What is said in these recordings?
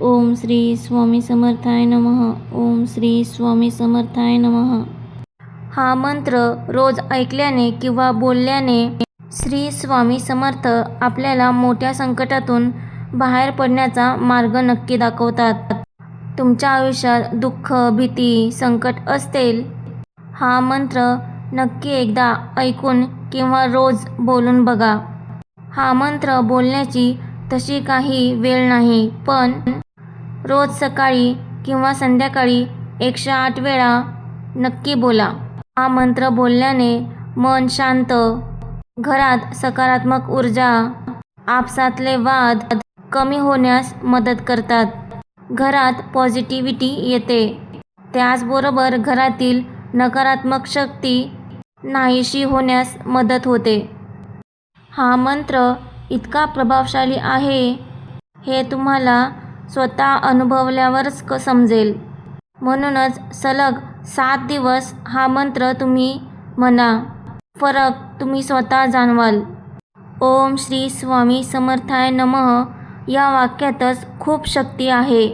ओम श्री स्वामी समर्थाय नमः. ओम श्री स्वामी समर्थाय नमः. हा मंत्र रोज ऐकल्याने किंवा बोलल्याने श्री स्वामी समर्थ आपल्याला मोठ्या संकटातून बाहेर पडण्याचा मार्ग नक्की दाखवतात. तुमच्या आयुष्यात दुःख, भीती, संकट असतील, हा मंत्र नक्की एकदा ऐकून किंवा रोज बोलून बघा. हा मंत्र बोलण्याची तशी काही वेळ नाही, पण रोज सकाळी किंवा संध्याकाळी 108 वेळा नक्की बोला. हा मंत्र बोलल्याने मन शांत, घरात सकारात्मक ऊर्जा, आपसातले वाद कमी होण्यास मदत करतात. घरात पॉझिटिव्हिटी येते. त्याचबरोबर घरातील नकारात्मक शक्ती नाहीशी होण्यास मदत होते. हा मंत्र इतका प्रभावशाली आहे हे तुम्हाला स्वतः अनुभवल्यावरच समजेल. म्हणूनच सलग 7 दिवस हा मंत्र तुम्ही म्हणा. फरक तुम्ही स्वतः जाणवाल. ओम श्री स्वामी समर्थाय नमः या वाक्यातच खूप शक्ती आहे.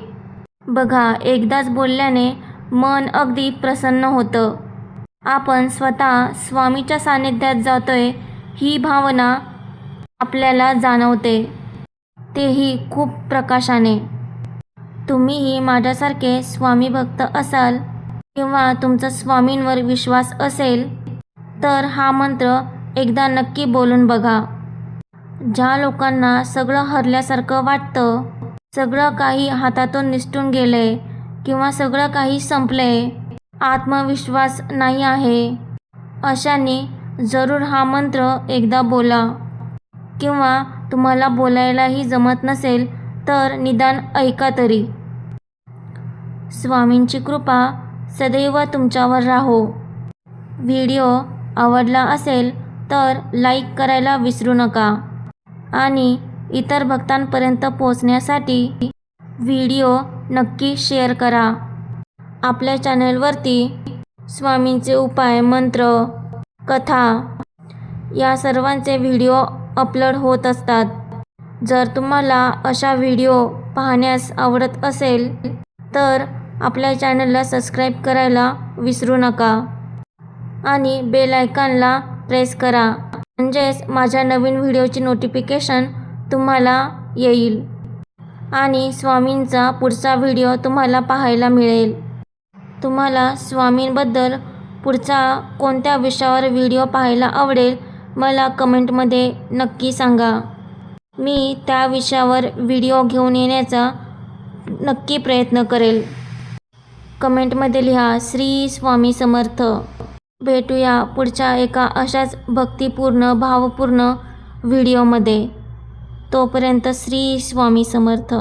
बघा, एकदाच बोलल्याने मन अगदी प्रसन्न होतं. आपण स्वतः स्वामीच्या सानिध्यात जातोय ही भावना आपल्याला जाणवते, तेही खूप प्रकाशाने. तुम्हीही माझ्यासारखे स्वामी भक्त असाल किंवा तुमचा स्वामींवर विश्वास असेल तर हा मंत्र एकदा नक्की बोलून बघा. ज्या लोकांना सगळं हरल्यासारखं वाटतं, सगळं काही हातातून निसटून गेले किंवा सगळं काही संपले, आत्मविश्वास नाही आहे, अशांनी जरूर हा मंत्र एकदा बोला. किंवा तुम्हाला बोलायलाही जमत नसेल तर निदान ऐका तरी. स्वामींची कृपा सदैव तुमच्यावर राहो. व्हिडिओ आवडला असेल तर लाईक करायला विसरू नका आणि इतर भक्तांपर्यंत पोहोचण्यासाठी व्हिडिओ नक्की शेअर करा. आपल्या चॅनलवरती स्वामींचे उपाय, मंत्र, कथा या सर्वांचे व्हिडिओ अपलोड होत असतात. जर तुम्हाला अशा व्हिडिओ पाहण्यास आवडत असेल तर आपल्या चॅनलला सबस्क्राईब करायला विसरू नका आणि बेल आयकॉनला प्रेस करा, म्हणजेच माझ्या नवीन व्हिडिओची नोटिफिकेशन तुम्हाला येईल आणि स्वामींचा पुढचा व्हिडिओ तुम्हाला पाहायला मिळेल. तुम्हाला स्वामींबद्दल पुढचा कोणत्या विषयावर व्हिडिओ पाहायला आवडेल मला कमेंटमध्ये नक्की सांगा. मी त्या विषयावर व्हिडिओ घेऊन येण्याचा नक्की प्रयत्न करेल. कमेंटमध्ये लिहा श्री स्वामी समर्थ. भेटूया पुढच्या एका अशाच भक्तिपूर्ण, भावपूर्ण व्हिडिओमध्ये. तोपर्यंत श्री स्वामी समर्थ.